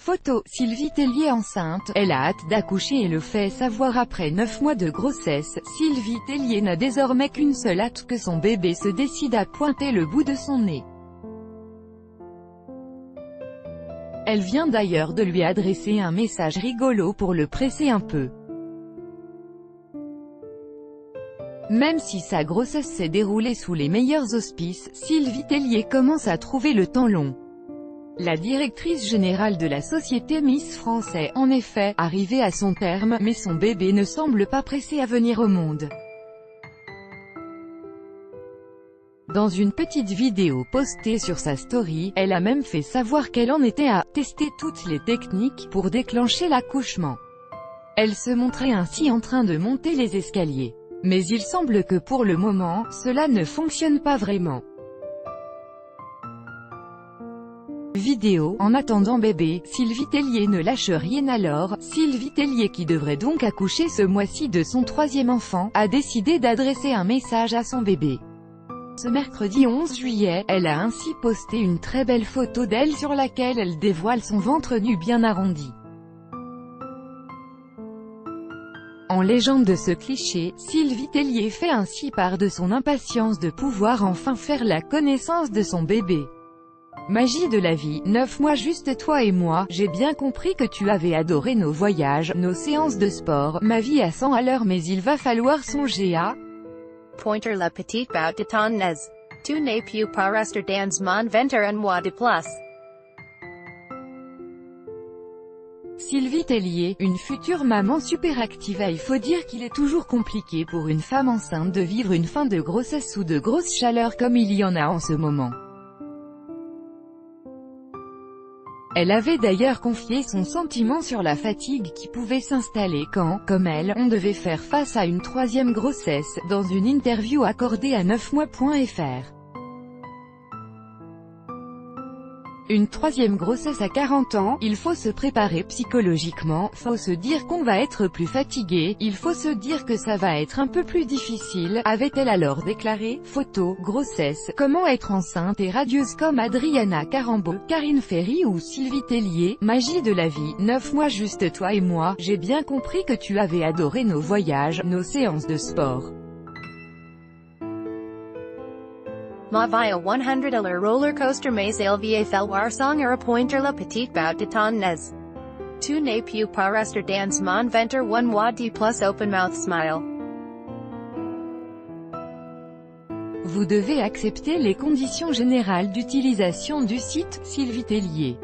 Photo, Sylvie Tellier enceinte, elle a hâte d'accoucher et le fait savoir après 9 mois de grossesse. Sylvie Tellier n'a désormais qu'une seule hâte, que son bébé se décide à pointer le bout de son nez. Elle vient d'ailleurs de lui adresser un message rigolo pour le presser un peu. Même si sa grossesse s'est déroulée sous les meilleurs auspices, Sylvie Tellier commence à trouver le temps long. La directrice générale de la société Miss France est, en effet, arrivée à son terme, mais son bébé ne semble pas pressé à venir au monde. Dans une petite vidéo postée sur sa story, elle a même fait savoir qu'elle en était à « tester toutes les techniques » pour déclencher l'accouchement. Elle se montrait ainsi en train de monter les escaliers. Mais il semble que pour le moment, cela ne fonctionne pas vraiment. Vidéo, en attendant bébé, Sylvie Tellier ne lâche rien alors. Sylvie Tellier, qui devrait donc accoucher ce mois-ci de son 3e enfant, a décidé d'adresser un message à son bébé. Ce mercredi 11 juillet, elle a ainsi posté une très belle photo d'elle sur laquelle elle dévoile son ventre nu bien arrondi. En légende de ce cliché, Sylvie Tellier fait ainsi part de son impatience de pouvoir enfin faire la connaissance de son bébé. Magie de la vie, 9 mois juste toi et moi, j'ai bien compris que tu avais adoré nos voyages, nos séances de sport, ma vie à 100 à l'heure, mais il va falloir songer à Pointer la petite bout de ton nez. Tu n'es plus pas rester dans mon ventre un mois de plus. Sylvie Tellier, une future maman super active. Il faut dire qu'il est toujours compliqué pour une femme enceinte de vivre une fin de grossesse sous de grosses chaleurs comme il y en a en ce moment. Elle avait d'ailleurs confié son sentiment sur la fatigue qui pouvait s'installer quand, comme elle, on devait faire face à une 3e grossesse, dans une interview accordée à 9mois.fr. Une 3e grossesse à 40 ans, il faut se préparer psychologiquement, faut se dire qu'on va être plus fatigué, il faut se dire que ça va être un peu plus difficile, avait-elle alors déclaré. Photo, grossesse, comment être enceinte et radieuse comme Adriana Carambeau, Karine Ferry ou Sylvie Tellier, magie de la vie, 9 mois juste toi et moi, j'ai bien compris que tu avais adoré nos voyages, nos séances de sport. Ma vie à 100 à la roller coaster mais il va falloir songer à pointer la petite bout de ton nez. Tu n'es plus pas rester dans mon ventre un mois de plus. Open mouth smile. Vous devez accepter les conditions générales d'utilisation du site, Sylvie Tellier.